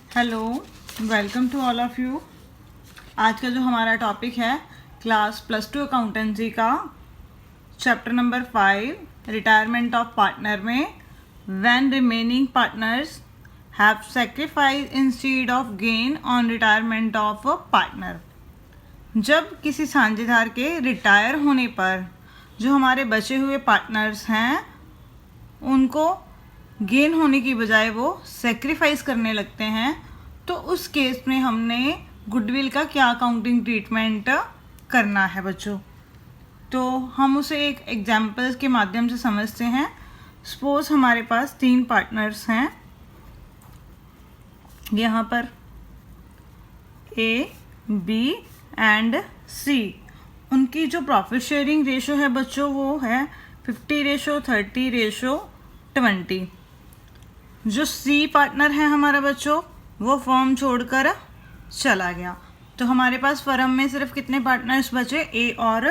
Hello, welcome to all of you. आज का जो हमारा टॉपिक है क्लास +2 अकाउंटेंसी का chapter number 5 retirement of partner में when remaining partners have sacrifice instead of gain on retirement of partner. जब किसी साझेदार के रिटायर होने पर जो हमारे बचे हुए पार्टनर्स हैं उनको गेन होने की बजाय वो सेक्रीफाइस करने लगते हैं, तो उस केस में हमने गुडविल का क्या अकाउंटिंग ट्रीटमेंट करना है बच्चों। तो हम उसे एक एग्जाम्पल्स के माध्यम से समझते हैं। सपोज हमारे पास 3 पार्टनर्स हैं, यहाँ पर ए, बी एंड सी। उनकी जो प्रॉफिट शेयरिंग रेशो है बच्चों वो है 50:30:20। जो सी पार्टनर है हमारा बच्चों वो फर्म छोड़कर चला गया, तो हमारे पास फर्म में सिर्फ कितने पार्टनर्स बचे, ए और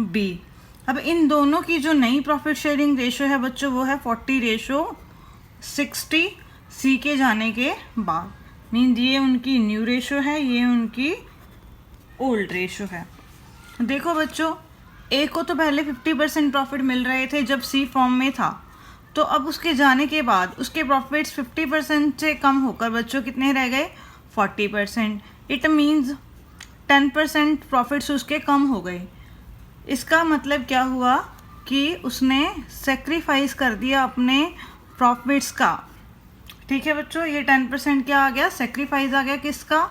बी। अब इन दोनों की जो नई प्रॉफिट शेयरिंग रेशो है बच्चों वो है 40:60 सी के जाने के बाद। मीन्स ये उनकी न्यू रेशो है, ये उनकी ओल्ड रेशो है। देखो बच्चों, ए को तो पहले 50% प्रॉफिट मिल रहे थे जब सी फॉर्म में था, तो अब उसके जाने के बाद उसके प्रॉफिट्स 50% से कम होकर बच्चों कितने रह गए, 40%। इट मीन्स 10% प्रॉफिट्स उसके कम हो गए। इसका मतलब क्या हुआ कि उसने सेक्रीफाइस कर दिया अपने प्रॉफिट्स का। ठीक है बच्चों, ये 10% क्या आ गया, सेक्रीफाइस आ गया। किसका,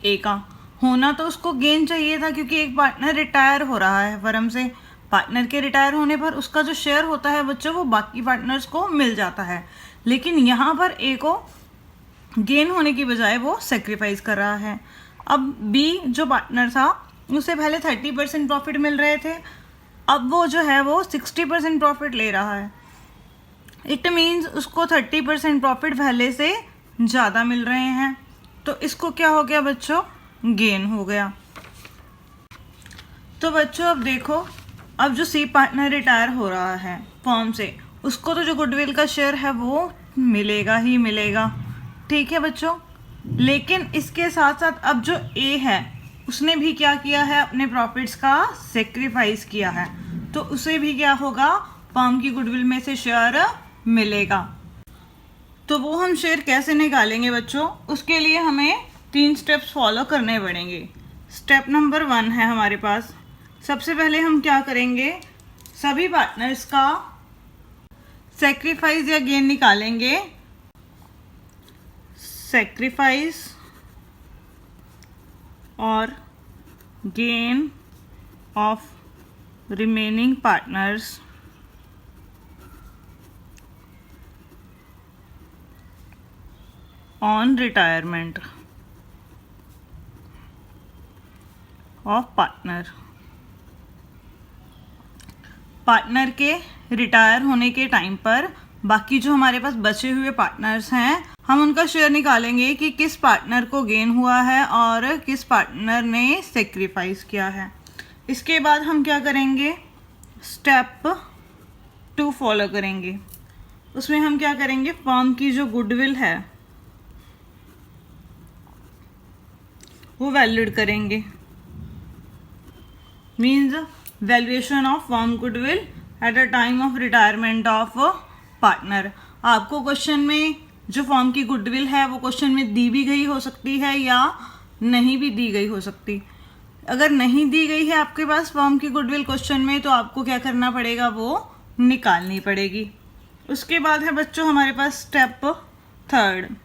ए का। होना तो उसको गेन चाहिए था क्योंकि एक पार्टनर रिटायर हो रहा है फर्म से। पार्टनर के रिटायर होने पर उसका जो शेयर होता है बच्चों वो बाकी पार्टनर्स को मिल जाता है, लेकिन यहाँ पर ए को गेन होने की बजाय वो सेक्रीफाइस कर रहा है। अब बी जो पार्टनर था उसे पहले 30% प्रॉफिट मिल रहे थे, अब वो जो है वो 60% प्रॉफिट ले रहा है। इट मीन्स उसको 30% प्रॉफिट पहले से ज़्यादा मिल रहे हैं, तो इसको क्या हो गया बच्चों, गेन हो गया। तो बच्चों अब देखो, अब जो सी पार्टनर रिटायर हो रहा है फर्म से, उसको तो जो गुडविल का शेयर है वो मिलेगा ही मिलेगा। ठीक है बच्चों, लेकिन इसके साथ साथ अब जो ए है उसने भी क्या किया है, अपने प्रॉफिट्स का सेक्रीफाइस किया है, तो उसे भी क्या होगा, फर्म की गुडविल में से शेयर मिलेगा। तो वो हम शेयर कैसे निकालेंगे बच्चों, उसके लिए हमें 3 स्टेप्स फॉलो करने पड़ेंगे। स्टेप नंबर 1 है हमारे पास। सबसे पहले हम क्या करेंगे, सभी पार्टनर्स का सेक्रीफाइस या गेन निकालेंगे। सेक्रीफाइस और gain of remaining partners on retirement of partner. Partner के रिटायर होने के टाइम पर बाकी जो हमारे पास बचे हुए पार्टनर्स हैं हम उनका शेयर निकालेंगे कि किस पार्टनर को गेन हुआ है और किस पार्टनर ने सेक्रीफाइस किया है। इसके बाद हम क्या करेंगे, स्टेप 2 फॉलो करेंगे। उसमें हम क्या करेंगे, फर्म की जो गुडविल है वो वैल्यूड करेंगे। Means valuation of firm goodwill at a time of retirement of partner. आपको क्वेश्चन में जो फर्म की गुडविल है वो क्वेश्चन में दी भी गई हो सकती है या नहीं भी दी गई हो सकती। अगर नहीं दी गई है आपके पास फर्म की गुडविल क्वेश्चन में, तो आपको क्या करना पड़ेगा, वो निकालनी पड़ेगी। उसके बाद है बच्चों हमारे पास स्टेप 3।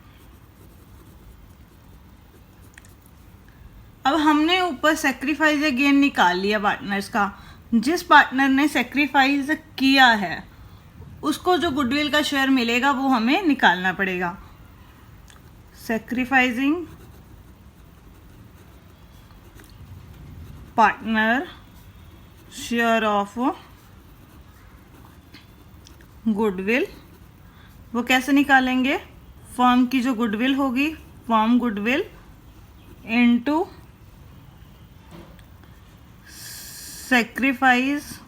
अब हमने ऊपर सेक्रीफाइस या गेन निकाल लिया पार्टनर्स का। जिस पार्टनर ने सेक्रीफाइस किया है उसको जो गुडविल का शेयर मिलेगा वो हमें निकालना पड़ेगा। Sacrificing partner share of goodwill, वो कैसे निकालेंगे, फर्म की जो गुडविल होगी, फर्म गुडविल इनटू सेक्रीफाइस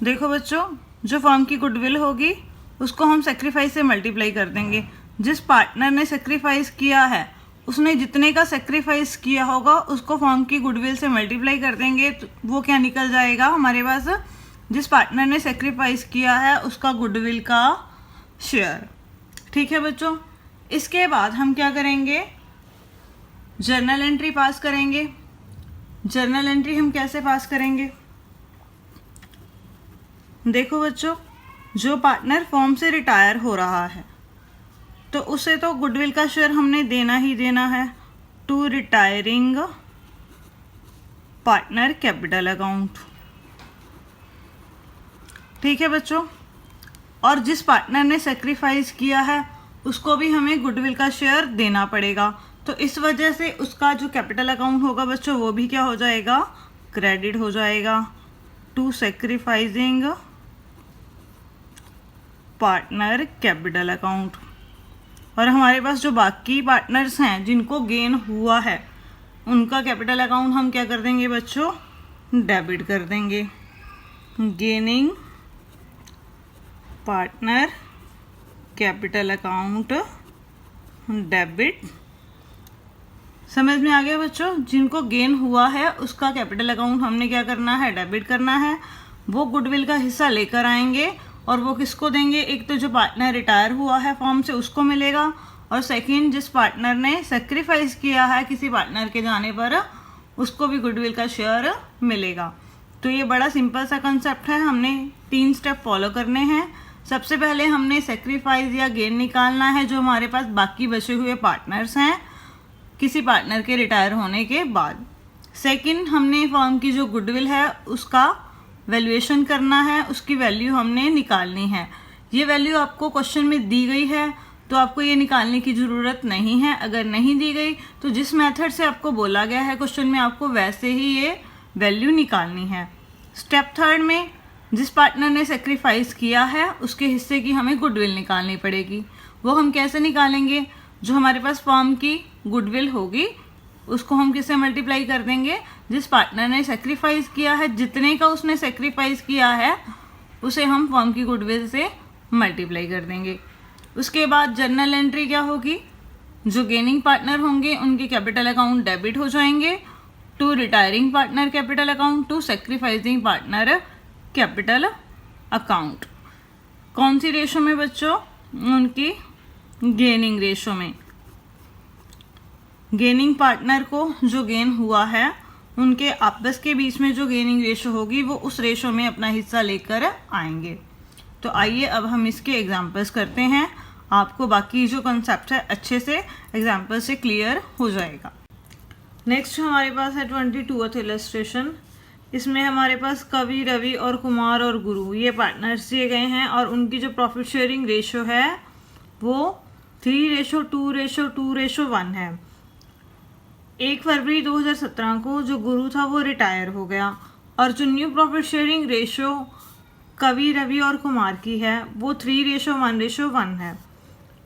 देखो बच्चों, जो फर्म की गुडविल होगी उसको हम सेक्रीफाइस से मल्टीप्लाई कर देंगे। जिस पार्टनर ने सेक्रीफाइस किया है उसने जितने का सेक्रीफाइस किया होगा उसको फर्म की गुडविल से मल्टीप्लाई कर देंगे, तो वो क्या निकल जाएगा हमारे पास, जिस पार्टनर ने सेक्रीफाइस किया है उसका गुडविल का शेयर। ठीक है बच्चों, इसके बाद हम क्या करेंगे, जर्नल एंट्री पास करेंगे। जर्नल एंट्री हम कैसे पास करेंगे, देखो बच्चों, जो पार्टनर फर्म से रिटायर हो रहा है तो उसे तो गुडविल का शेयर हमने देना ही देना है to retiring partner capital account. ठीक है बच्चों, और जिस पार्टनर ने सेक्रीफाइस किया है उसको भी हमें गुडविल का शेयर देना पड़ेगा, तो इस वजह से उसका जो कैपिटल अकाउंट होगा बच्चों वो भी क्या हो जाएगा, क्रेडिट हो जाएगा to sacrificing partner capital account. और हमारे पास जो बाकी पार्टनर्स हैं जिनको गेन हुआ है उनका कैपिटल अकाउंट हम क्या कर देंगे बच्चों, डेबिट कर देंगे, gaining partner capital account debit. समझ में आ गया बच्चों, जिनको गेन हुआ है उसका कैपिटल अकाउंट हमने क्या करना है, डेबिट करना है। वो गुडविल का हिस्सा लेकर आएंगे और वो किसको देंगे, एक तो जो पार्टनर रिटायर हुआ है फर्म से उसको मिलेगा, और सेकंड जिस पार्टनर ने सेक्रीफाइस किया है किसी पार्टनर के जाने पर उसको भी गुडविल का शेयर मिलेगा। तो ये बड़ा सिंपल सा कंसेप्ट है, हमने 3 स्टेप फॉलो करने हैं। सबसे पहले हमने सेक्रीफाइस या गेन निकालना है जो हमारे पास बाकी बचे हुए पार्टनर्स हैं किसी पार्टनर के रिटायर होने के बाद। सेकंड, हमने फर्म की जो गुडविल है उसका वैल्यूएशन करना है, उसकी वैल्यू हमने निकालनी है। ये वैल्यू आपको क्वेश्चन में दी गई है तो आपको ये निकालने की ज़रूरत नहीं है। अगर नहीं दी गई तो जिस मेथड से आपको बोला गया है क्वेश्चन में आपको वैसे ही ये वैल्यू निकालनी है। स्टेप थर्ड में जिस पार्टनर ने सेक्रीफाइस किया है उसके हिस्से की हमें गुडविल निकालनी पड़ेगी। वो हम कैसे निकालेंगे, जो हमारे पास फर्म की गुडविल होगी उसको हम किससे मल्टीप्लाई कर देंगे, जिस पार्टनर ने सेक्रीफाइस किया है जितने का उसने सेक्रीफाइस किया है उसे हम फर्म की गुडविल से मल्टीप्लाई कर देंगे। उसके बाद जर्नल एंट्री क्या होगी, जो गेनिंग पार्टनर होंगे उनके कैपिटल अकाउंट डेबिट हो जाएंगे to retiring partner capital account to sacrificing partner capital account. कौन सी रेशो में बच्चों, उनकी गेनिंग रेशो में। गेनिंग पार्टनर को जो गेन हुआ है उनके आपस के बीच में जो गेनिंग रेशो होगी वो उस रेशो में अपना हिस्सा लेकर आएंगे। तो आइए अब हम इसके एग्जांपल्स करते हैं, आपको बाकी जो कंसेप्ट है अच्छे से एग्जांपल से क्लियर हो जाएगा। नेक्स्ट हमारे पास है 22th इलस्ट्रेशन। इसमें हमारे पास कवि, रवि और कुमार और गुरु ये पार्टनर्स दिए गए हैं और उनकी जो प्रॉफिट शेयरिंग रेशो है वो 3:2:1 है। 1 फरवरी 2017 को जो गुरु था वो रिटायर हो गया और जो न्यू प्रॉफिट शेयरिंग रेशो कवि, रवि और कुमार की है वो 3:1:1 है।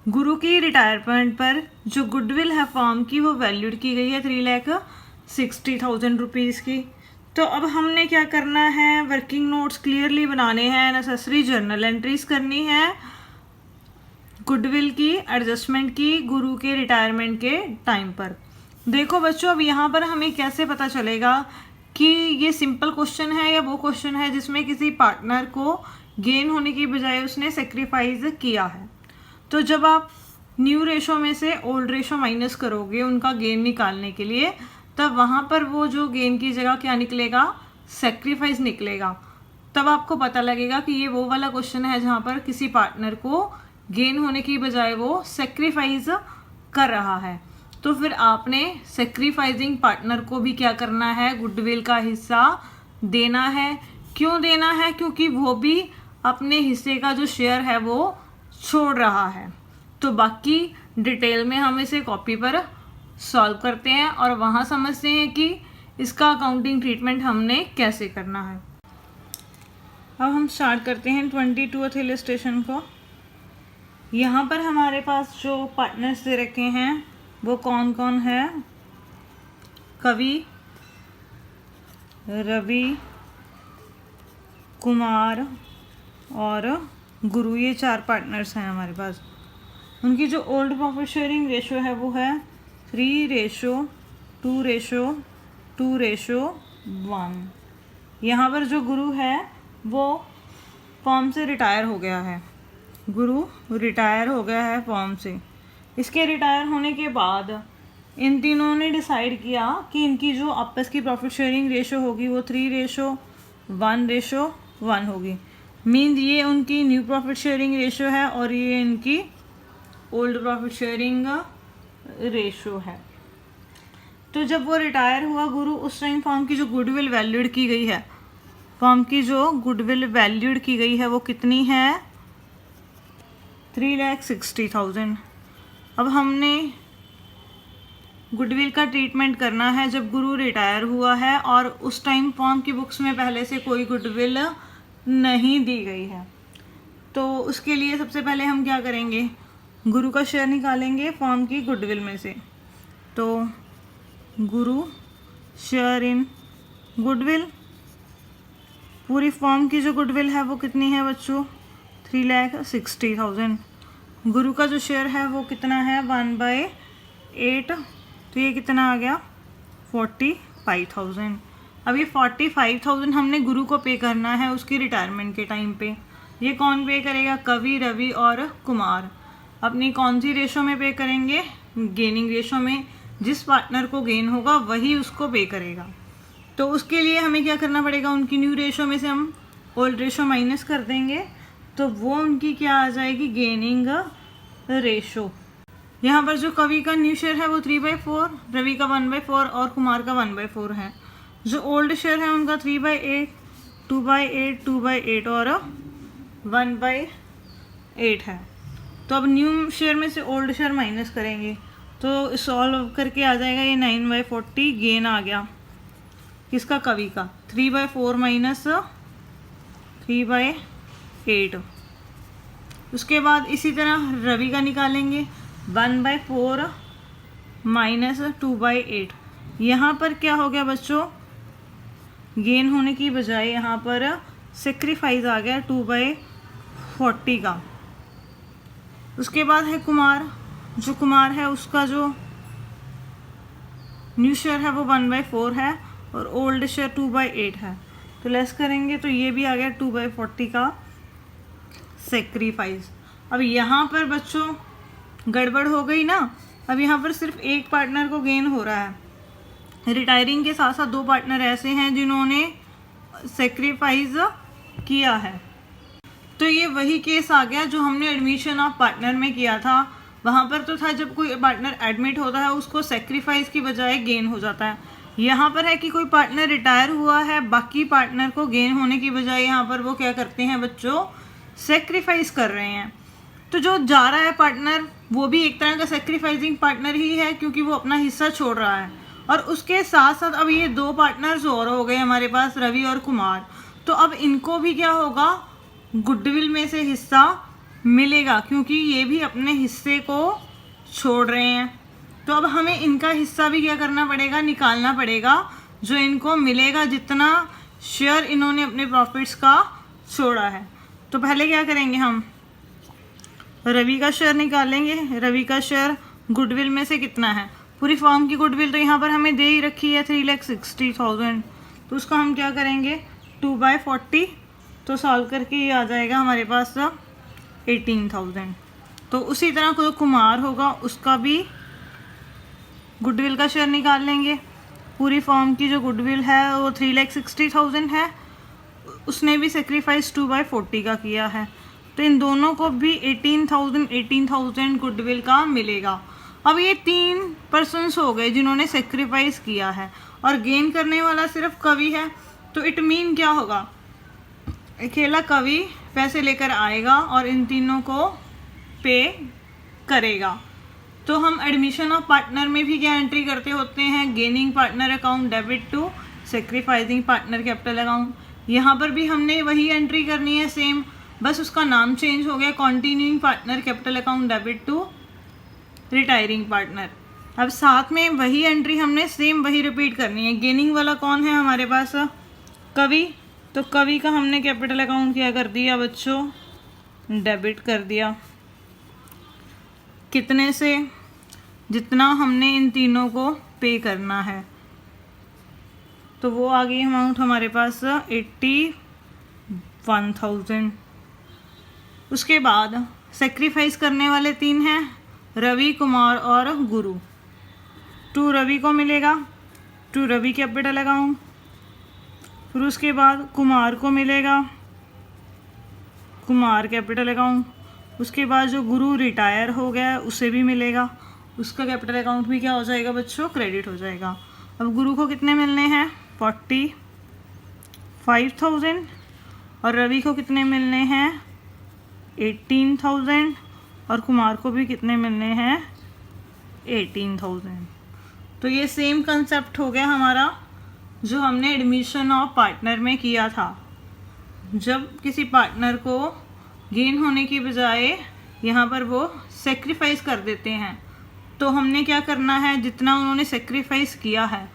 गुरु की रिटायरमेंट पर जो गुडविल है फर्म की वो वैल्यूड की गई है 3,60,000 रुपीज़ की। तो अब हमने क्या करना है, वर्किंग नोट्स क्लियरली बनाने हैं, नेसेसरी जर्नल एंट्रीज करनी है गुडविल की एडजस्टमेंट की गुरु के रिटायरमेंट के टाइम पर। देखो बच्चों, अब यहाँ पर हमें कैसे पता चलेगा कि ये सिंपल क्वेश्चन है या वो क्वेश्चन है जिसमें किसी पार्टनर को गेन होने की बजाय उसने सेक्रीफाइस किया है। तो जब आप न्यू रेशो में से ओल्ड रेशो माइनस करोगे उनका गेन निकालने के लिए, तब वहाँ पर वो जो गेन की जगह क्या निकलेगा, सेक्रीफाइस निकलेगा। तब आपको पता लगेगा कि ये वो वाला क्वेश्चन है जहाँ पर किसी पार्टनर को गेन होने की बजाय वो सेक्रीफाइस कर रहा है। तो फिर आपने सेक्रीफाइसिंग पार्टनर को भी क्या करना है, गुडविल का हिस्सा देना है। क्यों देना है, क्योंकि वो भी अपने हिस्से का जो शेयर है वो छोड़ रहा है। तो बाकी डिटेल में हम इसे कॉपी पर सॉल्व करते हैं और वहाँ समझते हैं कि इसका अकाउंटिंग ट्रीटमेंट हमने कैसे करना है। अब हम स्टार्ट करते हैं 22th इलस्ट्रेशन को। यहाँ पर हमारे पास जो पार्टनर्स दे रखे हैं वो कौन कौन है, कवि, रवि, कुमार और गुरु, ये 4 पार्टनर्स हैं हमारे पास। उनकी जो ओल्ड प्रॉफिट शेयरिंग रेशो है वो है 3:2:2:1। यहाँ पर जो गुरु है वो फॉर्म से रिटायर हो गया है, गुरु रिटायर हो गया है फॉर्म से। इसके रिटायर होने के बाद इन तीनों ने डिसाइड किया कि इनकी जो आपस की प्रॉफिट शेयरिंग रेशो होगी वो 3:1:1 होगी। मीन्स ये उनकी न्यू प्रॉफिट शेयरिंग रेशो है और ये इनकी ओल्ड प्रॉफिट शेयरिंग रेशो है। तो जब वो रिटायर हुआ गुरु, उस टाइम फॉर्म की जो गुडविल वैल्यूड की गई है, फॉर्म की जो गुडविल वैल्यूड की गई है वो कितनी है? 3,60,000। अब हमने गुडविल का ट्रीटमेंट करना है जब गुरु रिटायर हुआ है और उस टाइम फॉर्म की बुक्स में पहले से कोई गुडविल नहीं दी गई है। तो उसके लिए सबसे पहले हम क्या करेंगे, गुरु का शेयर निकालेंगे फॉर्म की गुडविल में से। तो गुरु शेयर इन गुडविल, पूरी फॉर्म की जो गुडविल है वो कितनी है बच्चों? 3,60,000। गुरु का जो शेयर है वो कितना है? 1/8। तो ये कितना आ गया? 45,000। अब ये 45,000 हमने गुरु को पे करना है उसकी रिटायरमेंट के टाइम पे। ये कौन पे करेगा? कवि, रवि और कुमार। अपनी कौन सी रेशो में पे करेंगे? गेनिंग रेशो में। जिस पार्टनर को गेन होगा वही उसको पे करेगा। तो उसके लिए हमें क्या करना पड़ेगा? उनकी न्यू रेशो में से हम ओल्ड रेशो माइनस कर देंगे, तो वो उनकी क्या आ जाएगी? Gaining ratio. यहाँ पर जो कवि का न्यू शेयर है वो 3/4, रवि का 1/4 और कुमार का 1/4 है। जो ओल्ड शेयर है उनका 3/8, 2/8, 2/8 और 1/8 है। तो अब न्यू शेयर में से ओल्ड शेयर माइनस करेंगे तो सॉल्व करके आ जाएगा ये 9/40 गेन आ गया। किसका? कवि का। 3/4 माइनस 3/8। उसके बाद इसी तरह रवि का निकालेंगे, 1/4 माइनस 2/8। यहाँ पर क्या हो गया बच्चों? गेन होने की बजाय यहाँ पर सेक्रीफाइस आ गया 2/40 का। उसके बाद है कुमार। जो कुमार है उसका जो न्यू शेयर है वो 1/4 है और ओल्ड शेयर 2/8 है। तो लेस करेंगे तो ये भी आ गया 2/40 का सेक्रीफाइस। अब यहाँ पर बच्चों गड़बड़ हो गई ना। अब यहाँ पर सिर्फ एक पार्टनर को गेन हो रहा है। रिटायरिंग के साथ साथ 2 पार्टनर ऐसे हैं जिन्होंने सेक्रीफाइस किया है। तो ये वही केस आ गया जो हमने एडमिशन ऑफ पार्टनर में किया था। वहाँ पर तो था जब कोई पार्टनर एडमिट होता है उसको सेक्रीफाइस की बजाय गेन हो जाता है। यहाँ पर है कि कोई पार्टनर रिटायर हुआ है, बाकी पार्टनर को गेन होने की बजाय यहाँ पर वो क्या करते हैं बच्चों? सेक्रीफाइस कर रहे हैं। तो जो जा रहा है पार्टनर वो भी एक तरह का सेक्रीफाइसिंग पार्टनर ही है क्योंकि वो अपना हिस्सा छोड़ रहा है। और उसके साथ साथ अब ये 2 पार्टनर्स और हो गए हमारे पास, रवि और कुमार। तो अब इनको भी क्या होगा? गुडविल में से हिस्सा मिलेगा क्योंकि ये भी अपने हिस्से को छोड़ रहे हैं। तो अब हमें इनका हिस्सा भी क्या करना पड़ेगा? निकालना पड़ेगा, जो इनको मिलेगा जितना शेयर इन्होंने अपने प्रॉफिट्स का छोड़ा है। तो पहले क्या करेंगे? हम रवि का शेयर निकालेंगे। रवि का शेयर गुडविल में से कितना है? पूरी फॉर्म की गुडविल तो यहाँ पर हमें दे ही रखी है 3,60,000। तो उसका हम क्या करेंगे? 2/40। तो सॉल्व करके ये आ जाएगा हमारे पास 18,000। तो उसी तरह को कुमार होगा उसका भी गुडविल का शेयर निकाल लेंगे। पूरी फॉर्म की जो गुडविल है वो 3,60,000 है, उसने भी सेक्रीफाइस 2/40 का किया है। तो इन दोनों को भी 18,000 गुडविल का मिलेगा। अब ये 3 पर्सन्स हो गए जिन्होंने सेक्रीफाइस किया है और गेन करने वाला सिर्फ कवि है। तो इट मीन क्या होगा? अकेला कवि पैसे लेकर आएगा और इन तीनों को पे करेगा। तो हम एडमिशन ऑफ पार्टनर में भी क्या एंट्री करते होते हैं? Gaining partner account debit to sacrificing partner capital account. यहाँ पर भी हमने वही एंट्री करनी है सेम, बस उसका नाम चेंज हो गया, continuing partner capital account debit to retiring partner. अब साथ में वही एंट्री हमने सेम वही रिपीट करनी है। गेनिंग वाला कौन है हमारे पास? कवि। तो कवि का हमने कैपिटल अकाउंट क्या कर दिया बच्चों? डेबिट कर दिया। कितने से? जितना हमने इन तीनों को पे करना है, तो वो आ गई अमाउंट हमारे पास 81,000। उसके बाद सेक्रीफाइस करने वाले 3 हैं, रवि, कुमार और गुरु। 2 रवि को मिलेगा, 2 रवि कैपिटल लगाऊँ। फिर उसके बाद कुमार को मिलेगा, कुमार कैपिटल अकाउंट। उसके बाद जो गुरु रिटायर हो गया है उसे भी मिलेगा, उसका कैपिटल अकाउंट भी क्या हो जाएगा बच्चों? क्रेडिट हो जाएगा। अब गुरु को कितने मिलने हैं? 45,000। और रवि को कितने मिलने हैं? 18,000। और कुमार को भी कितने मिलने हैं? 18,000। तो ये सेम कंसेप्ट हो गया हमारा जो हमने एडमिशन ऑफ पार्टनर में किया था। जब किसी पार्टनर को गेन होने की बजाय यहाँ पर वो सेक्रीफाइस कर देते हैं, तो हमने क्या करना है? जितना उन्होंने सेक्रीफाइस किया है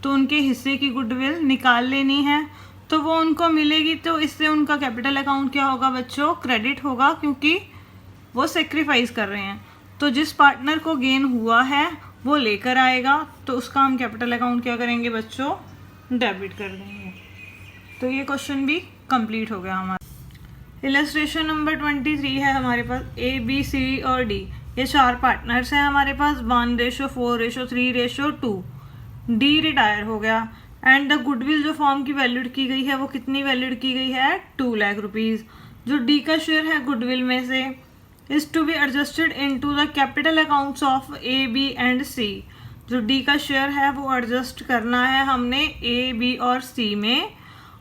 तो उनके हिस्से की गुडविल निकाल लेनी है, तो वो उनको मिलेगी। तो इससे उनका कैपिटल अकाउंट क्या होगा बच्चों? क्रेडिट होगा, क्योंकि वो सेक्रीफाइस कर रहे हैं। तो जिस पार्टनर को गेन हुआ है वो लेकर आएगा, तो उसका हम कैपिटल अकाउंट क्या करेंगे बच्चों? डेबिट कर देंगे। तो ये क्वेश्चन भी कंप्लीट हो गया हमारा। इलस्ट्रेशन नंबर 23 है हमारे पास। ए, बी, सी और डी, ये 4 पार्टनर्स हैं हमारे पास। 1:4:3:2। डी रिटायर हो गया एंड द गुडविल जो फॉर्म की वैल्यूड की गई है वो कितनी वैल्यूड की गई है? 2 लाख रुपीज़। जो डी का शेयर है गुडविल में से is to be adjusted into the capital accounts of A, B and C. जो डी का शेयर है वो एडजस्ट करना है हमने ए, बी और सी में।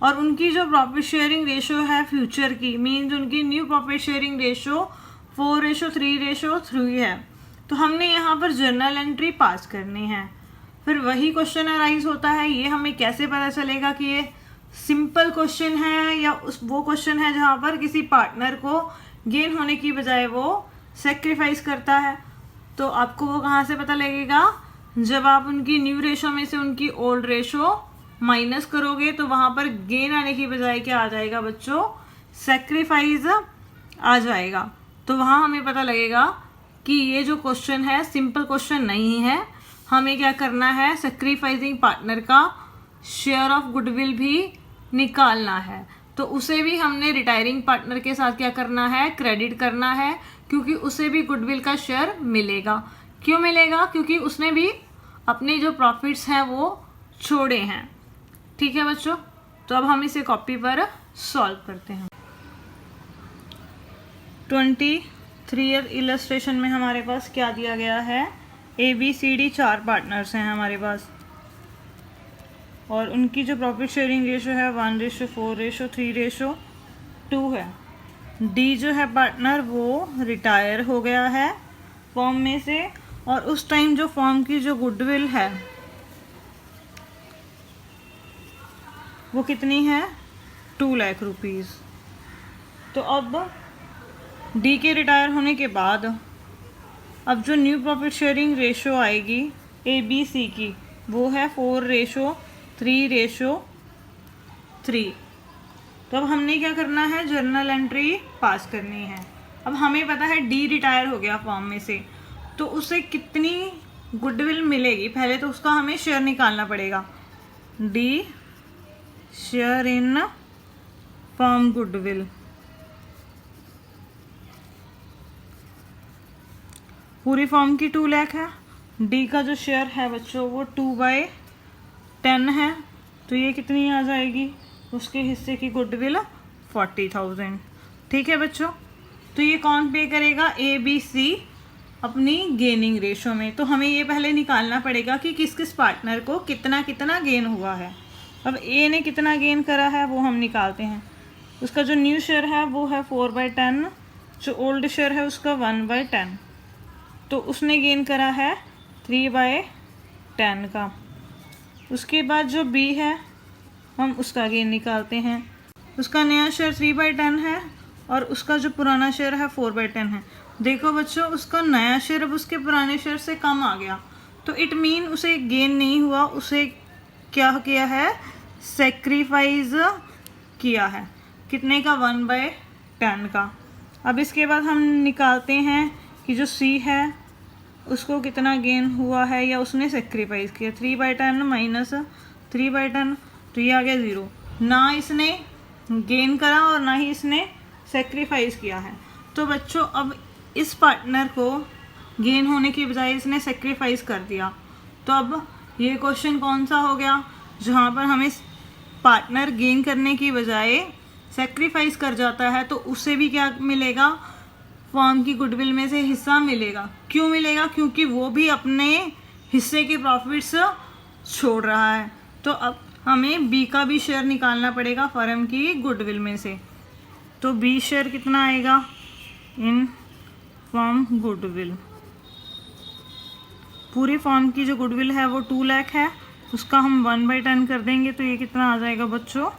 और उनकी जो प्रॉफिट शेयरिंग रेशो है फ्यूचर की, मीन्स उनकी न्यू प्रॉफिट शेयरिंग रेशो 4:3:3 है। तो हमने यहाँ पर जर्नल एंट्री पास करनी है। फिर वही क्वेश्चन अराइज होता है, ये हमें कैसे पता चलेगा कि ये सिंपल क्वेश्चन है या वो क्वेश्चन है जहाँ पर किसी पार्टनर को गेन होने की बजाय वो सेक्रीफाइस करता है? तो आपको वो कहाँ से पता लगेगा? जब आप उनकी न्यू रेशो में से उनकी ओल्ड रेशो माइनस करोगे, तो वहाँ पर गेन आने की बजाय क्या आ जाएगा बच्चों? सेक्रीफाइस आ जाएगा। तो वहाँ हमें पता लगेगा कि ये जो क्वेश्चन है सिंपल क्वेश्चन नहीं है। हमें क्या करना है? सेक्रीफाइसिंग पार्टनर का शेयर ऑफ गुडविल भी निकालना है। तो उसे भी हमने रिटायरिंग पार्टनर के साथ क्या करना है? क्रेडिट करना है, क्योंकि उसे भी गुडविल का शेयर मिलेगा। क्यों मिलेगा? क्योंकि उसने भी अपने जो प्रॉफिट्स हैं वो छोड़े हैं। ठीक है बच्चों, तो अब हम इसे कॉपी पर सॉल्व करते हैं। 23 इलस्ट्रेशन में हमारे पास क्या दिया गया है? ए, बी, सी, डी 4 पार्टनर्स हैं हमारे पास और उनकी जो प्रॉफिट शेयरिंग रेशो है 1:4:3:2 है। डी जो है पार्टनर वो रिटायर हो गया है फॉर्म में से, और उस टाइम जो फॉर्म की जो गुडविल है वो कितनी है? 2 लाख रुपीज़। तो अब डी के रिटायर होने के बाद अब जो न्यू प्रॉफिट शेयरिंग रेशो आएगी ए, बी, सी की वो है 4:3:3। तो अब हमने क्या करना है? जर्नल एंट्री पास करनी है। अब हमें पता है डी रिटायर हो गया फॉर्म में से, तो उसे कितनी गुडविल मिलेगी? पहले तो उसका हमें शेयर निकालना पड़ेगा। D share in form goodwill, पूरी फॉर्म की 2 लाख है। डी का जो शेयर है बच्चों वो 2/10 है, तो ये कितनी आ जाएगी? उसके हिस्से की गुडविल 40,000। ठीक है बच्चों, तो ये कौन पे करेगा? ए, बी, सी अपनी गेनिंग रेशो में। तो हमें ये पहले निकालना पड़ेगा कि किस किस पार्टनर को कितना कितना गेन हुआ है। अब ए ने कितना गेन करा है वो हम निकालते हैं। उसका जो न्यू शेयर है वो है 4/10, जो ओल्ड शेयर है उसका 1/10, तो उसने गेन करा है 3/10 का। उसके बाद जो बी है हम उसका गेन निकालते हैं। उसका नया शेयर 3/10 है और उसका जो पुराना शेयर है 4/10 है। देखो बच्चों, उसका नया शेयर अब उसके पुराने शेयर से कम आ गया, तो इट मीन उसे गेन नहीं हुआ, उसे क्या किया है? सेक्रीफाइस किया है। कितने का? 1/10 का। अब इसके बाद हम निकालते हैं कि जो सी है उसको कितना गेन हुआ है या उसने सेक्रीफाइस किया। 3/10 माइनस 3/10, तो ये आ गया 0। ना इसने गेन करा और ना ही इसने सेक्रीफाइस किया है। तो बच्चों अब इस पार्टनर को गेन होने की बजाय इसने सेक्रीफाइस कर दिया। तो अब ये क्वेश्चन कौन सा हो गया, जहाँ पर हमें पार्टनर गेन करने की बजाय सेक्रीफाइस कर जाता है तो उससे भी क्या मिलेगा, फर्म की गुडविल में से हिस्सा मिलेगा। क्यों मिलेगा, क्योंकि वो भी अपने हिस्से के प्रॉफिट्स छोड़ रहा है। तो अब हमें बी का भी शेयर निकालना पड़ेगा फर्म की गुडविल में से। तो बी शेयर कितना आएगा इन फर्म गुडविल। पूरी फर्म की जो गुडविल है वो 2 लाख है, उसका हम 1/10 कर देंगे तो ये कितना आ जाएगा बच्चों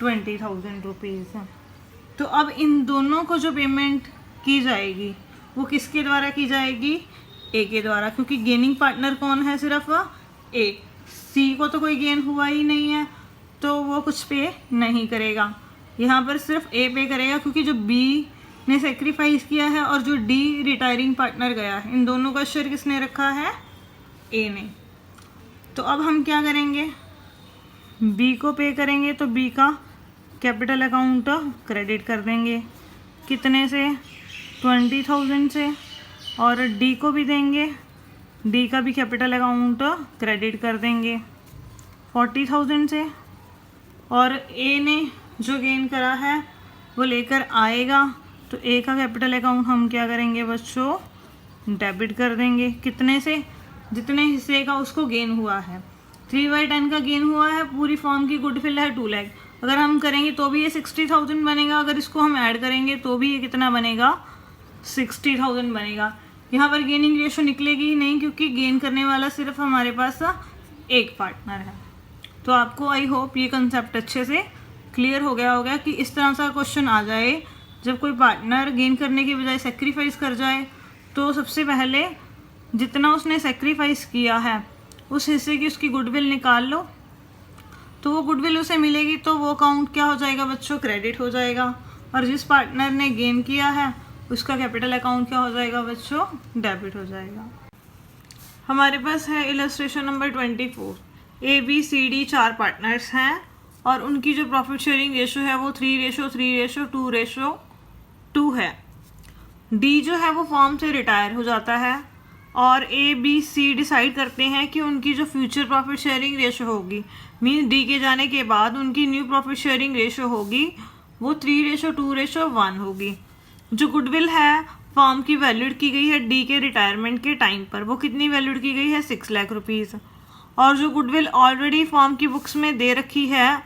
20,000 रुपीज़। तो अब इन दोनों को जो पेमेंट की जाएगी वो किसके द्वारा की जाएगी, ए के द्वारा, क्योंकि गेनिंग पार्टनर कौन है, सिर्फ ए। सी को तो कोई गेन हुआ ही नहीं है तो वो कुछ पे नहीं करेगा, यहाँ पर सिर्फ ए पे करेगा, क्योंकि जो बी ने सेक्रीफाइस किया है और जो डी रिटायरिंग पार्टनर गया है, इन दोनों का शेयर किसने रखा है, ए ने। तो अब हम क्या करेंगे, बी को पे करेंगे तो बी का कैपिटल अकाउंट क्रेडिट कर देंगे, कितने से 20,000 से, और डी को भी देंगे, डी का भी कैपिटल अकाउंट क्रेडिट कर देंगे 40,000 से, और ए ने जो गेन करा है वो लेकर आएगा तो ए का कैपिटल अकाउंट हम क्या करेंगे बच्चों, डेबिट कर देंगे, कितने से, जितने हिस्से का उसको गेन हुआ है। 3/10 का गेन हुआ है, पूरी फर्म की गुडविल है 2 लाख, अगर हम करेंगे तो भी ये 60,000 बनेगा, अगर इसको हम ऐड करेंगे तो भी ये कितना बनेगा 60,000 बनेगा। यहाँ पर गेनिंग रेशो निकलेगी ही नहीं, क्योंकि गेन करने वाला सिर्फ हमारे पास एक पार्टनर है। तो आपको आई होप ये कंसेप्ट अच्छे से क्लियर हो गया होगा कि इस तरह सा क्वेश्चन आ जाए जब कोई पार्टनर गेन करने की बजाय सेक्रीफाइस कर जाए, तो सबसे पहले जितना उसने सेक्रीफाइस किया है उस हिस्से की उसकी गुडविल निकाल लो, तो वो गुडविल उसे मिलेगी तो वो अकाउंट क्या हो जाएगा बच्चों, क्रेडिट हो जाएगा, और जिस पार्टनर ने गेन किया है उसका कैपिटल अकाउंट क्या हो जाएगा बच्चों, डेबिट हो जाएगा। हमारे पास है illustration number 24। A B C D 4 partners हैं और उनकी जो प्रॉफिट शेयरिंग रेशो है वो 3:3:2 है। डी जो है वो फर्म से रिटायर हो जाता है और ए बी सी डिसाइड करते हैं कि उनकी जो फ्यूचर प्रॉफिट शेयरिंग रेशो होगी, मीन्स डी के जाने के बाद उनकी न्यू प्रॉफिट शेयरिंग रेशो होगी वो 3:2:1 होगी। जो गुडविल है फर्म की वैल्यूड की गई है डी के रिटायरमेंट के टाइम पर, वो कितनी वैल्यूड की गई है 6 लाख रुपीज़, और जो गुडविल ऑलरेडी फर्म की बुक्स में दे रखी है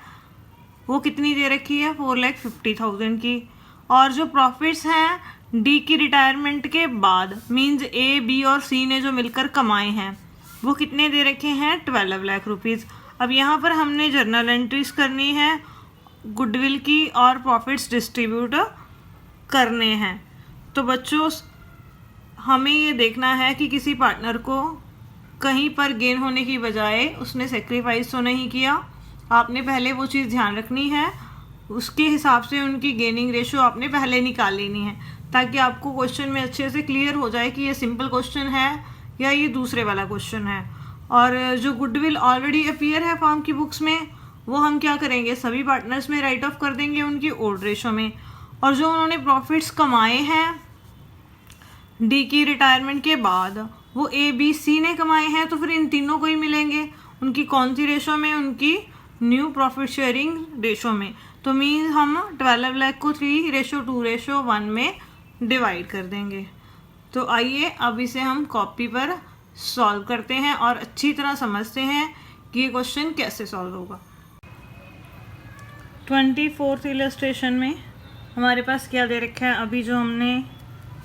वो कितनी दे रखी है 4,50,000 की, और जो प्रॉफिट्स हैं डी की रिटायरमेंट के बाद, मीन्स ए बी और सी ने जो मिलकर कमाए हैं वो कितने दे रखे हैं 12 लाख रुपीज़। अब यहाँ पर हमने जर्नल एंट्रीज करनी है, गुडविल की और प्रॉफिट्स डिस्ट्रीब्यूट करने हैं। तो बच्चों हमें ये देखना है कि किसी पार्टनर को कहीं पर गेन होने की बजाय उसने सेक्रीफाइस तो नहीं किया, आपने पहले वो चीज़ ध्यान रखनी है, उसके हिसाब से उनकी गेनिंग रेशो आपने पहले निकाल लेनी है, ताकि आपको क्वेश्चन में अच्छे से क्लियर हो जाए कि ये सिंपल क्वेश्चन है या ये दूसरे वाला क्वेश्चन है। और जो गुडविल ऑलरेडी अपीयर है फर्म की बुक्स में वो हम क्या करेंगे, सभी पार्टनर्स में राइट ऑफ कर देंगे उनकी ओल्ड रेशो में, और जो उन्होंने प्रॉफिट्स कमाए हैं डी की रिटायरमेंट के बाद वो ए बी सी ने कमाए हैं, तो फिर इन तीनों को ही मिलेंगे, उनकी कौन सी रेशो में, उनकी न्यू प्रॉफिट शेयरिंग रेशो में। तो मीन्स हम 12 लाख को 3:2:1 में डिवाइड कर देंगे। तो आइए अब इसे हम कॉपी पर सॉल्व करते हैं और अच्छी तरह समझते हैं कि ये क्वेश्चन कैसे सॉल्व होगा। 24th इलस्ट्रेशन में हमारे पास क्या दे रखा है, अभी जो हमने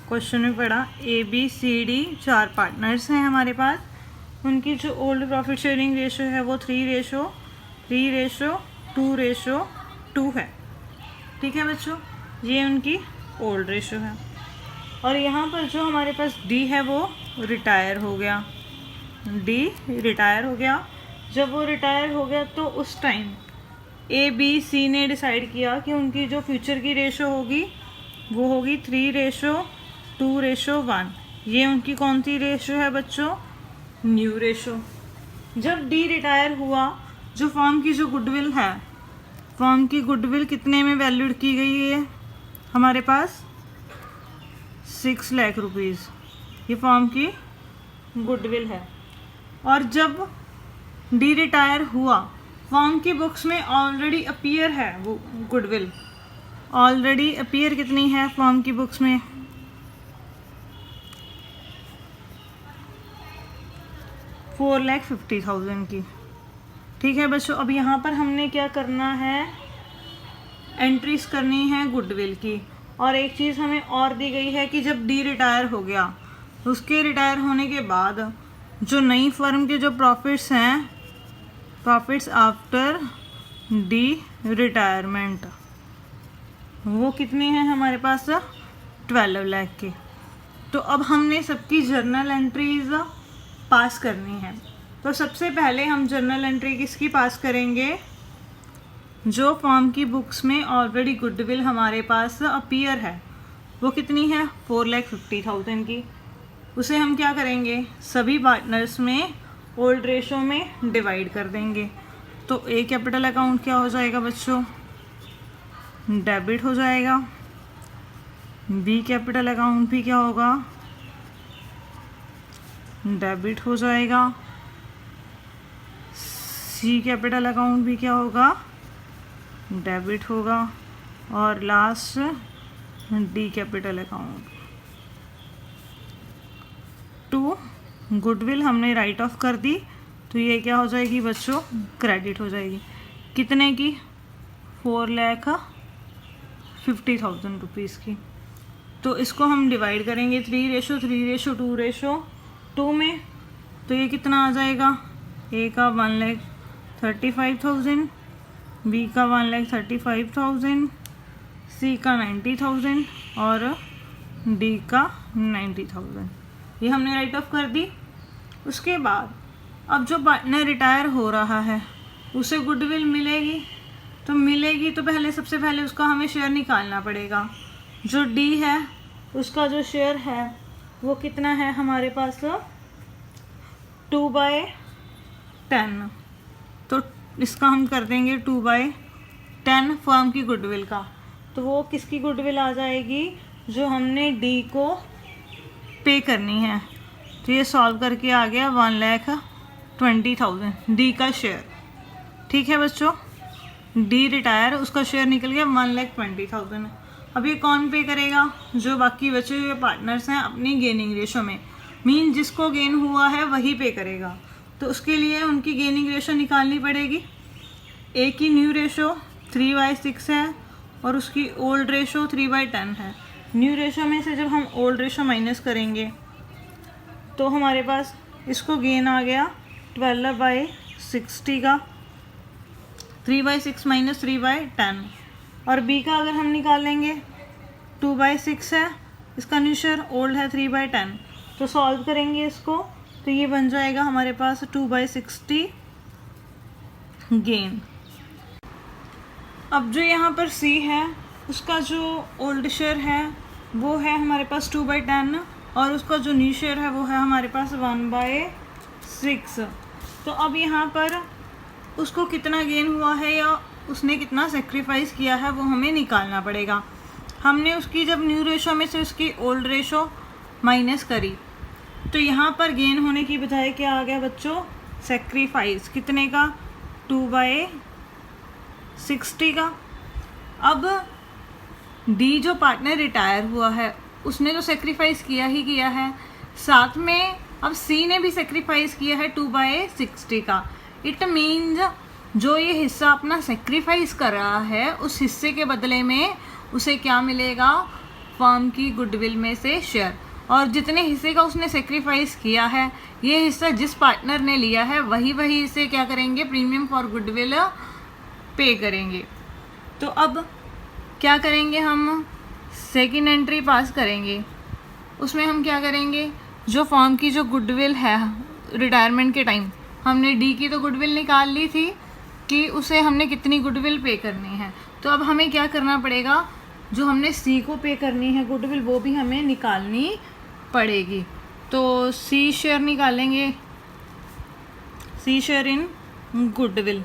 क्वेश्चन में पढ़ा, A B C D 4 partners हैं हमारे पास, उनकी जो ओल्ड प्रॉफिट शेयरिंग रेशो है वो 3:2:2 है। ठीक है बच्चों, ये उनकी ओल्ड रेशो है। और यहाँ पर जो हमारे पास डी है वो रिटायर हो गया, डी रिटायर हो गया। जब वो रिटायर हो गया तो उस टाइम ए बी सी ने डिसाइड किया कि उनकी जो फ्यूचर की रेशो होगी वो होगी 3:2:1। ये उनकी कौन सी रेशो है बच्चों? New ratio. जब डी रिटायर हुआ, जो फर्म की जो गुडविल है, फर्म की गुडविल कितने में वैल्यूड की गई है हमारे पास? 6 लाख रुपीज़। ये फर्म की गुडविल है। और जब डी रिटायर हुआ, फर्म की बुक्स में ऑलरेडी अपीयर है वो गुडविल, ऑलरेडी अपीयर कितनी है फर्म की बुक्स में? 4,50,000 की। ठीक है बच्चों, अब यहाँ पर हमने क्या करना है? एंट्रीज करनी है गुडविल की। और एक चीज़ हमें और दी गई है कि जब डी रिटायर हो गया, उसके रिटायर होने के बाद जो नई फर्म के जो प्रॉफिट्स हैं, प्रॉफिट्स आफ्टर डी रिटायरमेंट, वो कितने हैं हमारे पास? 12 लाख के। तो अब हमने सबकी जर्नल एंट्रीज पास करनी है। तो सबसे पहले हम जर्नल एंट्री किसकी पास करेंगे? जो फर्म की बुक्स में ऑलरेडी गुडविल हमारे पास अपीयर है, वो कितनी है? 4,50,000 की। उसे हम क्या करेंगे? सभी पार्टनर्स में ओल्ड रेशो में डिवाइड कर देंगे। तो ए कैपिटल अकाउंट क्या हो जाएगा बच्चों? डेबिट हो जाएगा। बी कैपिटल अकाउंट भी क्या होगा? डेबिट हो जाएगा। सी कैपिटल अकाउंट भी क्या होगा? डेबिट होगा। और last D capital account. To goodwill हमने राइट ऑफ कर दी, तो ये क्या हो जाएगी बच्चों? क्रेडिट हो जाएगी। कितने की? 4,50,000 रुपीज़ की। तो इसको हम डिवाइड करेंगे 3:3:2:2 में। तो ये कितना आ जाएगा? ए का 1,35,000, बी का 1,35,000, सी का 90,000 और डी का 90,000। ये हमने राइट ऑफ कर दी। उसके बाद अब जो पार्टनर रिटायर हो रहा है, उसे गुडविल मिलेगी। तो मिलेगी तो पहले सबसे पहले उसका हमें शेयर निकालना पड़ेगा। जो डी है उसका जो शेयर है वो कितना है हमारे पास? 2/10। तो इसका हम कर देंगे 2/10 फर्म की गुडविल का। तो वो किसकी गुडविल आ जाएगी? जो हमने डी को पे करनी है। तो ये सॉल्व करके आ गया 1,20,000 डी का शेयर। ठीक है बच्चों, डी रिटायर, उसका शेयर निकल गया 1,20,000। अब ये कौन पे करेगा? जो बाकी बचे हुए पार्टनर्स हैं अपनी गेनिंग रेशो में, मीन जिसको गेन हुआ है वही पे करेगा। तो उसके लिए उनकी गेनिंग रेशो निकालनी पड़ेगी। ए की न्यू रेशो 3/6 है और उसकी ओल्ड रेशो 3/10 है। न्यू रेशो में से जब हम ओल्ड रेशो माइनस करेंगे तो हमारे पास इसको गेन आ गया 12/60 का। 3/6 माइनस 3/10। और बी का अगर हम निकाल लेंगे 2/6 है, इसका न्यू शेयर, ओल्ड है 3/10। तो सॉल्व करेंगे इसको, तो ये बन जाएगा हमारे पास 2/60 गेन। अब जो यहाँ पर सी है, उसका जो ओल्ड शेयर है वो है हमारे पास 2/10 और उसका जो न्यू शेयर है वो है हमारे पास 1/6। तो अब यहाँ पर उसको कितना गेन हुआ है या उसने कितना सेक्रीफाइस किया है वो हमें निकालना पड़ेगा। हमने उसकी जब न्यू रेशो में से उसकी ओल्ड रेशो माइनस करी, तो यहाँ पर गेन होने की बजाय क्या आ गया बच्चों? सेक्रीफाइस। कितने का? 2/60 का। अब डी जो पार्टनर रिटायर हुआ है उसने तो सेक्रीफाइस किया ही किया है, साथ में अब सी ने भी सेक्रीफाइस किया है 2/60 का। इट मीन्स जो ये हिस्सा अपना सेक्रीफाइस कर रहा है उस हिस्से के बदले में उसे क्या मिलेगा? फर्म की गुडविल में से शेयर। और जितने हिस्से का उसने सेक्रीफाइस किया है, ये हिस्सा जिस पार्टनर ने लिया है वही इसे क्या करेंगे? प्रीमियम फॉर गुडविल पे करेंगे। तो अब क्या करेंगे? हम सेकेंड एंट्री पास करेंगे। उसमें हम क्या करेंगे? जो फर्म की जो गुडविल है रिटायरमेंट के टाइम, हमने डी की तो गुडविल निकाल ली थी कि उसे हमने कितनी गुडविल पे करनी है। तो अब हमें क्या करना पड़ेगा? जो हमने सी को पे करनी है गुडविल वो भी हमें निकालनी पड़ेगी। तो सी शेयर निकालेंगे, C share in goodwill.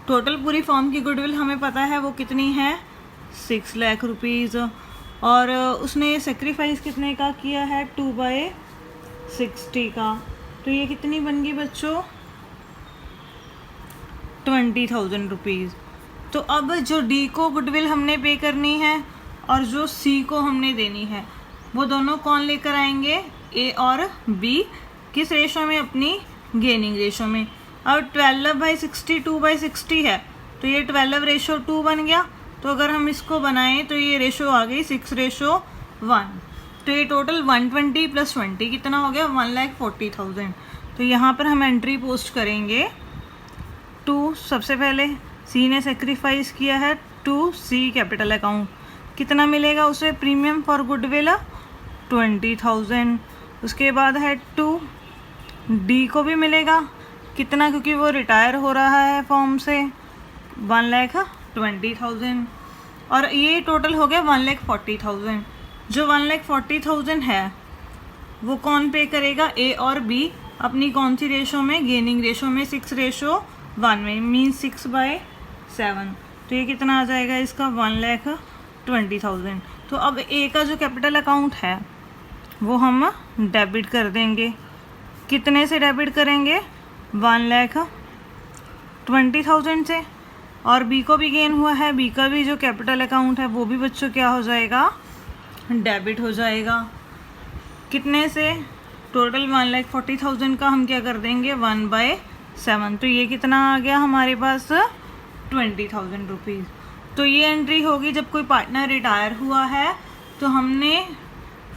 Total पूरी फॉर्म की गुडविल हमें पता है वो कितनी है 6 लाख रुपीज़, और उसने सेक्रीफाइस कितने का किया है 2/60 का। तो ये कितनी बन गई बच्चों 20,000 रुपीज़। तो अब जो डी को गुडविल हमने पे करनी है और जो सी को हमने देनी है वो दोनों कौन लेकर आएंगे, ए और बी। किस रेशो में, अपनी गेनिंग रेशो में। अब 12/60 2/60 है तो ये 12:2 बन गया। तो अगर हम इसको बनाएं तो ये रेशो आ गई 6:1। तो ये टोटल 120 + 20 कितना हो गया 1,40,000। तो यहाँ पर हम एंट्री पोस्ट करेंगे टू, सबसे पहले सी ने सेक्रीफाइस किया है टू सी कैपिटल अकाउंट, कितना मिलेगा उसे प्रीमियम फॉर गुडविल 20,000। उसके बाद है टू डी को भी मिलेगा कितना, क्योंकि वो रिटायर हो रहा है फॉर्म से 1,20,000, और ये टोटल हो गया 1,40,000। जो 1,40,000 है वो कौन पे करेगा, ए और बी, अपनी कौन सी रेशो में, गेनिंग रेशो में 6:1 में, मीन 6/7। तो ये कितना आ जाएगा इसका 1,20,000। तो अब ए का जो कैपिटल अकाउंट है वो हम डेबिट कर देंगे। कितने से डेबिट करेंगे 1,20,000 से, और बी को भी गेन हुआ है, बी का भी जो कैपिटल अकाउंट है वो भी बच्चों क्या हो जाएगा, डेबिट हो जाएगा। कितने से, टोटल 1,40,000 का हम क्या कर देंगे 1/7। तो ये कितना आ गया हमारे पास 20,000 रुपीज़। तो ये एंट्री होगी जब कोई पार्टनर रिटायर हुआ है तो हमने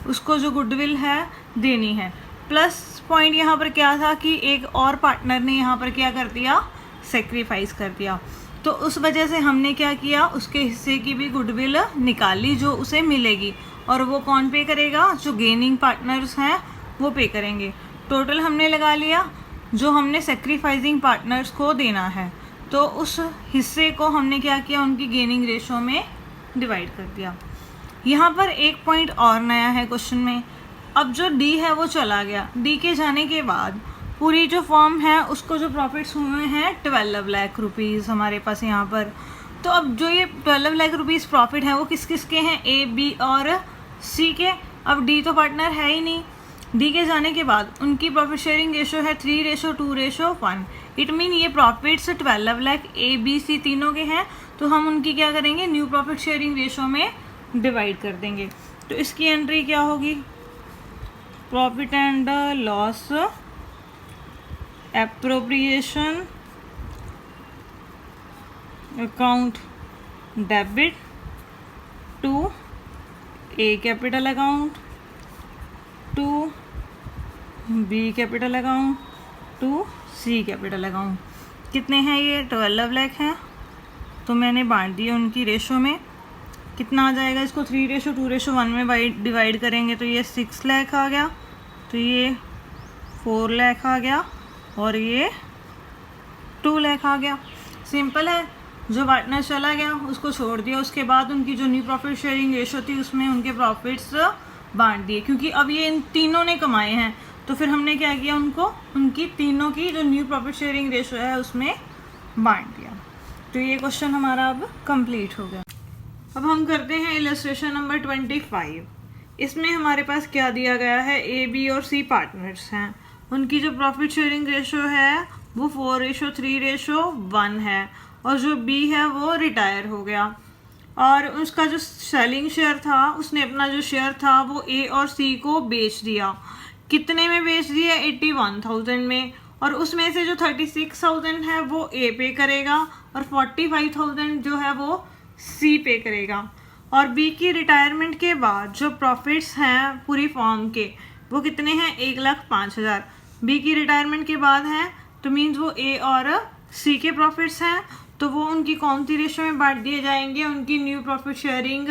उसको जो गुडविल है देनी है। प्लस पॉइंट यहाँ पर क्या था कि एक और पार्टनर ने यहाँ पर क्या कर दिया, सेक्रीफाइस कर दिया। तो उस वजह से हमने क्या किया, उसके हिस्से की भी गुडविल निकाली जो उसे मिलेगी, और वो कौन पे करेगा, जो गेनिंग पार्टनर्स हैं वो पे करेंगे। टोटल हमने लगा लिया जो हमने सेक्रीफाइसिंग पार्टनर्स को देना है, तो उस हिस्से को हमने क्या किया, उनकी गेनिंग रेशो में डिवाइड कर दिया। यहाँ पर एक पॉइंट और नया है क्वेश्चन में। अब जो डी है वो चला गया, डी के जाने के बाद पूरी जो फॉर्म है उसको जो प्रॉफिट्स हुए हैं 12 लाख रुपीज़ हमारे पास यहाँ पर। तो अब जो ये 12 लाख रुपीज़ प्रॉफिट है वो किस किस के हैं, ए बी और सी के। अब डी तो पार्टनर है ही नहीं। डी के जाने के बाद उनकी प्रॉफिट शेयरिंग रेशो है 3:2:1। इट मीन ये profits 12 lakh A B C तीनों के हैं, तो हम उनकी क्या करेंगे, न्यू प्रॉफिट शेयरिंग रेशो में डिवाइड कर देंगे। तो इसकी एंट्री क्या होगी, profit and loss appropriation account debit to A capital account to B capital account to C capital account. कितने हैं ये 12 लाख हैं, तो मैंने बांट दिए उनकी रेशो में। कितना आ जाएगा, इसको 3:2:1 में डिवाइड करेंगे तो ये 6 लाख आ गया, तो ये 4 लाख आ गया, और ये 2 लाख आ गया। सिंपल है, जो पार्टनर चला गया उसको छोड़ दिया, उसके बाद उनकी जो न्यू प्रॉफिट शेयरिंग रेशो थी उसमें उनके प्रॉफिट्स बांट दिए। क्योंकि अब ये इन तीनों ने कमाए हैं तो फिर हमने क्या किया, उनको उनकी तीनों की जो न्यू प्रॉफिट शेयरिंग रेशो है उसमें बांट दिया। तो ये क्वेश्चन हमारा अब कंप्लीट हो गया। अब हम करते हैं इलस्ट्रेशन नंबर 25। इसमें हमारे पास क्या दिया गया है, ए बी और सी पार्टनर्स हैं, उनकी जो प्रॉफिट शेयरिंग रेशो है वो 4:3:1 है, और जो बी है वो रिटायर हो गया, और उसका जो सेलिंग शेयर था उसने अपना जो शेयर था वो ए और सी को बेच दिया। कितने में बेच दिया, 81,000 में, और उसमें से जो 36,000 है वो ए पे करेगा और 45,000 जो है वो सी पे करेगा। और बी की रिटायरमेंट के बाद जो प्रॉफिट्स हैं पूरी फॉर्म के वो कितने हैं, 1,05,000 बी की रिटायरमेंट के बाद हैं, तो मीन्स वो ए और सी के प्रॉफिट्स हैं, तो वो उनकी कौन सी रेशो में बांट दिए जाएंगे, उनकी न्यू प्रॉफिट शेयरिंग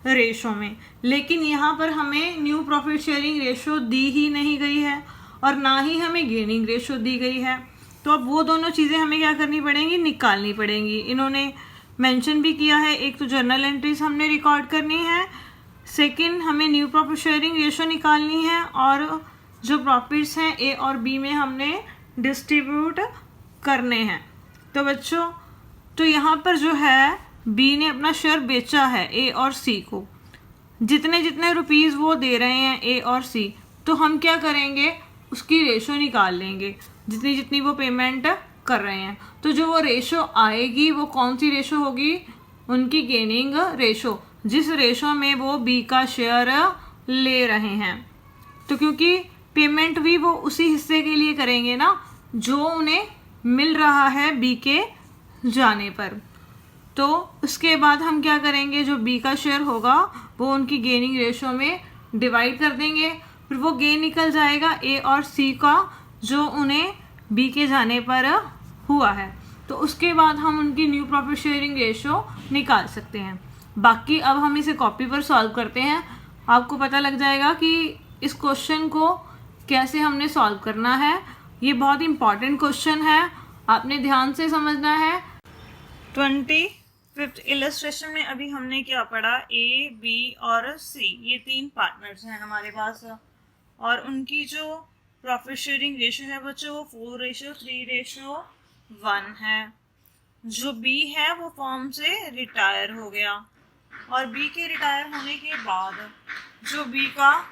रेशो में। लेकिन यहाँ पर हमें न्यू प्रॉफिट शेयरिंग रेशो दी ही नहीं गई है और ना ही हमें गेनिंग रेशो दी गई है, तो अब वो दोनों चीज़ें हमें क्या करनी पड़ेंगी, निकालनी पड़ेंगी। इन्होंने मेंशन भी किया है। एक तो जर्नल एंट्रीज हमने रिकॉर्ड करनी है, सेकंड हमें न्यू प्रॉफिट शेयरिंग रेशो निकालनी है, और जो प्रॉफिट्स हैं ए और बी में हमने डिस्ट्रीब्यूट करने हैं। तो बच्चों, तो यहाँ पर जो है बी ने अपना शेयर बेचा है ए और सी को, जितने जितने रुपीज़ वो दे रहे हैं ए और सी, तो हम क्या करेंगे, उसकी रेशो निकाल लेंगे, जितनी जितनी वो पेमेंट कर रहे हैं। तो जो वो रेशो आएगी वो कौन सी रेशो होगी, उनकी गेनिंग रेशो, जिस रेशो में वो बी का शेयर ले रहे हैं। तो क्योंकि पेमेंट भी वो उसी हिस्से के लिए करेंगे ना जो उन्हें मिल रहा है बी के जाने पर। तो उसके बाद हम क्या करेंगे, जो बी का शेयर होगा वो उनकी गेनिंग रेशो में डिवाइड कर देंगे, फिर वो गेन निकल जाएगा ए और सी का जो उन्हें बी के जाने पर हुआ है। तो उसके बाद हम उनकी न्यू प्रॉफिट शेयरिंग रेशो निकाल सकते हैं। बाकी अब हम इसे कॉपी पर सॉल्व करते हैं, आपको पता लग जाएगा कि इस क्वेश्चन को कैसे हमने सॉल्व करना है। ये बहुत इंपॉर्टेंट क्वेश्चन है, आपने ध्यान से समझना है। 25th इलस्ट्रेशन में अभी हमने क्या पढ़ा, ए बी और सी, ये तीन पार्टनर्स हैं हमारे पास, और उनकी जो प्रॉफिट शेयरिंग रेशो है बच्चों वो 4:3:1 है। जो बी है वो फॉर्म से रिटायर हो गया, और बी के रिटायर होने के बाद जो बी का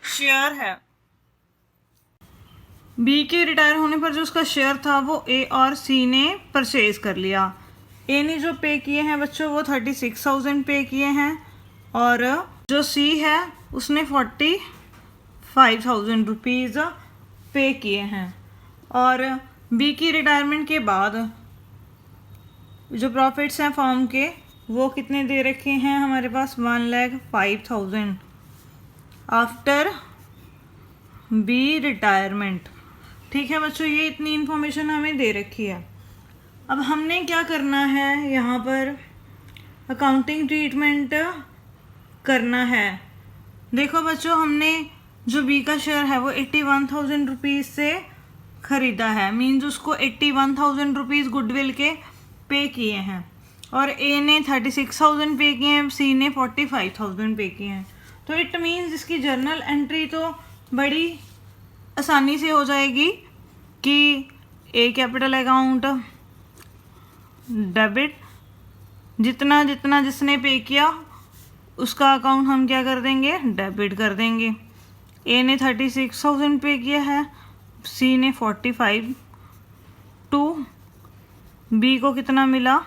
शेयर है, बी के रिटायर होने पर जो उसका शेयर था वो ए और सी ने परचेज कर लिया। ए ने जो पे किए हैं बच्चों वो 36,000 पे किए हैं, और जो सी है उसने 45,000 रुपीज़ पे किए हैं। और बी की रिटायरमेंट के बाद जो प्रॉफिट्स हैं फर्म के वो कितने दे रखे हैं हमारे पास, 1,05,000 आफ्टर बी रिटायरमेंट। ठीक है बच्चों, ये इतनी इन्फॉर्मेशन हमें दे रखी है। अब हमने क्या करना है, यहाँ पर अकाउंटिंग ट्रीटमेंट करना है। देखो बच्चों, हमने जो बी का शेयर है वो 81,000 रुपीज़ से ख़रीदा है, मीन्स उसको 81,000 रुपीज़ गुडविल के पे किए हैं, और ए ने 36,000 पे किए हैं, सी ने 45,000 पे किए हैं। तो इट मीन्स इसकी जर्नल एंट्री तो बड़ी आसानी से हो जाएगी कि ए कैपिटल अकाउंट डेबिट, जितना जितना जिसने पे किया उसका अकाउंट हम क्या कर देंगे, डेबिट कर देंगे। ए ने 36,000 पे किया है, सी ने 45, टू बी को कितना मिला,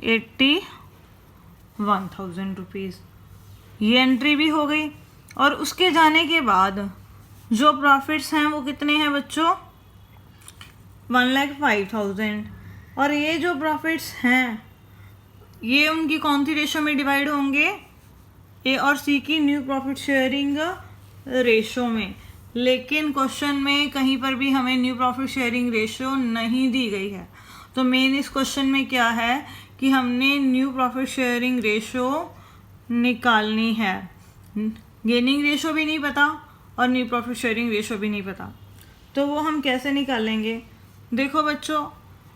81,000 रुपीज़। ये एंट्री भी हो गई। और उसके जाने के बाद जो प्रॉफिट्स हैं वो कितने हैं बच्चों, 1,05,000। और ये जो प्रॉफिट्स हैं ये उनकी कौन सी रेशो में डिवाइड होंगे, ए और सी की न्यू प्रॉफिट शेयरिंग रेशो में। लेकिन क्वेश्चन में कहीं पर भी हमें न्यू प्रॉफिट शेयरिंग रेशो नहीं दी गई है। तो मेन इस क्वेश्चन में क्या है कि हमने न्यू प्रॉफिट शेयरिंग रेशो निकालनी है। गेनिंग रेशो भी नहीं पता और न्यू प्रॉफिट शेयरिंग रेशो भी नहीं पता, तो वो हम कैसे निकालेंगे। देखो बच्चों,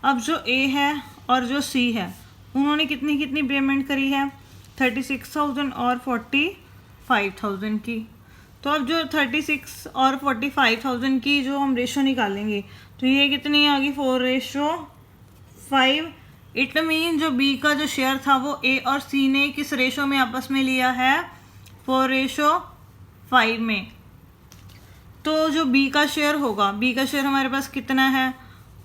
अब जो ए है और जो सी है उन्होंने कितनी कितनी पेमेंट करी है, 36,000 और 45,000 की। तो अब जो 36 और 45,000 की जो हम रेशो निकालेंगे तो ये कितनी आ गई, 4:5। इट मीन जो बी का जो शेयर था वो ए और सी ने किस रेशो में आपस में लिया है, 4:5 में। तो जो बी का शेयर होगा, बी का शेयर हमारे पास कितना है,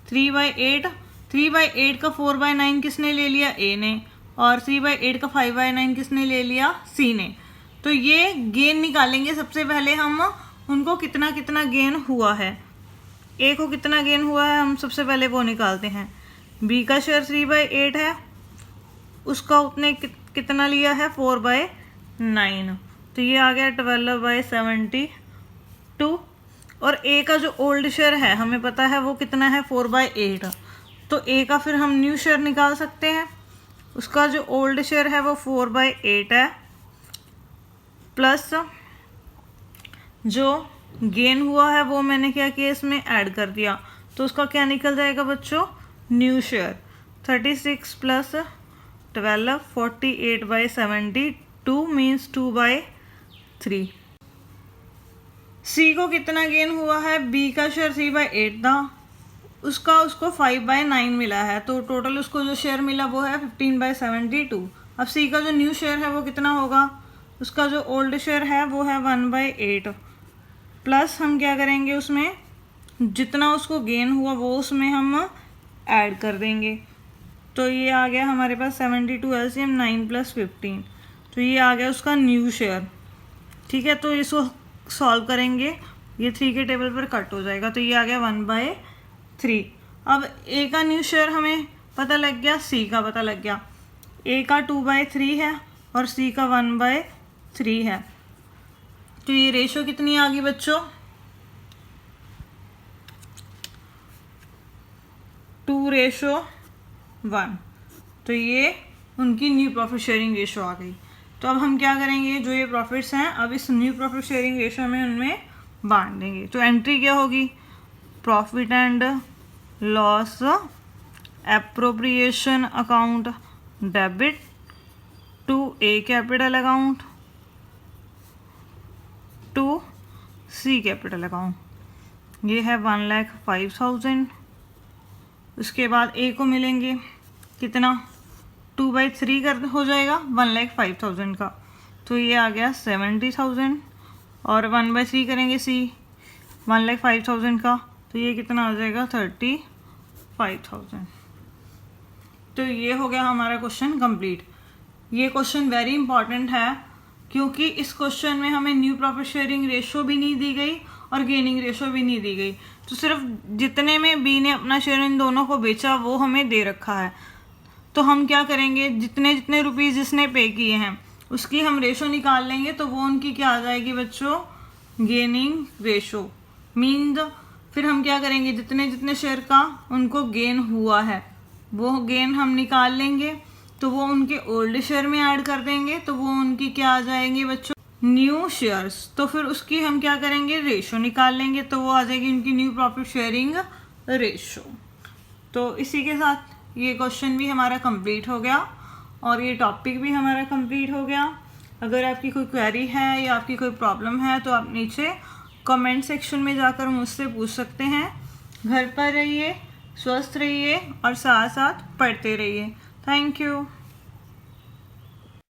3/8। 3/8 का 4/9 किसने ले लिया, ए ने, और 3/8 का 5/9 किसने ले लिया, सी ने। तो ये गेन निकालेंगे। सबसे पहले हम उनको कितना कितना गेन हुआ है, ए को कितना गेन हुआ है हम सबसे पहले वो निकालते हैं। बी का शेयर 3/8 है, उसका उसने कितना लिया है, 4/9, तो ये आ गया 12/72। और ए का जो ओल्ड शेयर है हमें पता है वो कितना है, 4/8। तो ए का फिर हम न्यू शेयर निकाल सकते हैं। उसका जो ओल्ड शेयर है वो 4/8 है, प्लस जो गेन हुआ है वो मैंने क्या किया, इसमें ऐड कर दिया। तो उसका क्या निकल जाएगा बच्चों, न्यू शेयर। 36 plus 12 48/72 means 2/3। सी को कितना गेन हुआ है, बी का शेयर 3/8 था, उसको 5/9 मिला है, तो टोटल उसको जो शेयर मिला वो है 15/72। अब सी का जो न्यू शेयर है वो कितना होगा, उसका जो ओल्ड शेयर है वो है 1/8 प्लस हम क्या करेंगे उसमें जितना उसको गेन हुआ वो उसमें हम ऐड कर देंगे। तो ये आ गया हमारे पास 72 एलसीएम 9 + 15, तो ये आ गया उसका न्यू शेयर। ठीक है, तो इसको सॉल्व करेंगे, ये 3 के टेबल पर कट हो जाएगा, तो ये आ गया 1/3। अब ए का न्यू शेयर हमें पता लग गया, सी का पता लग गया। ए का 2/3 है और सी का 1/3 है, तो ये रेशो कितनी आ गई बच्चों, 2:1। तो ये उनकी न्यू प्रॉफिट शेयरिंग रेशो आ गई। तो अब हम क्या करेंगे, जो ये प्रॉफिट्स हैं अब इस न्यू प्रॉफिट शेयरिंग रेशो में उनमें बांट देंगे। तो एंट्री क्या होगी, profit and loss appropriation account debit to A capital account to C capital account, ये है 1,05,000। उसके बाद ए को मिलेंगे कितना, 2/3 कर हो जाएगा 1,05,000 का, तो ये आ गया 70,000 और 1/3 करेंगे सी 1,05,000 का, तो ये कितना आ जाएगा 35,000। तो ये हो गया हमारा क्वेश्चन कंप्लीट। ये क्वेश्चन वेरी इंपॉर्टेंट है क्योंकि इस क्वेश्चन में हमें न्यू प्रॉफिट शेयरिंग रेशो भी नहीं दी गई और गेनिंग रेशो भी नहीं दी गई, तो सिर्फ जितने में बी ने अपना शेयर इन दोनों को बेचा वो हमें दे रखा है। तो हम क्या करेंगे, जितने जितने रुपीज़ जिसने पे किए हैं उसकी हम रेशो निकाल लेंगे, तो वो उनकी क्या आ जाएगी बच्चों, गेनिंग रेशो। मीन फिर हम क्या करेंगे, जितने जितने शेयर का उनको गेन हुआ है वो गेन हम निकाल लेंगे, तो वो उनके ओल्ड शेयर में ऐड कर देंगे, तो वो उनकी क्या आ जाएंगे बच्चों, न्यू शेयर्स। तो फिर उसकी हम क्या करेंगे, रेशो निकाल लेंगे, तो वो आ जाएगी उनकी न्यू प्रॉफिट शेयरिंग रेशो। तो इसी के साथ ये क्वेश्चन भी हमारा कंप्लीट हो गया और ये टॉपिक भी हमारा कंप्लीट हो गया। अगर आपकी कोई क्वेरी है या आपकी कोई प्रॉब्लम है तो आप नीचे कमेंट सेक्शन में जाकर मुझसे पूछ सकते हैं। घर पर रहिए, स्वस्थ रहिए और साथ साथ पढ़ते रहिए। Thank you.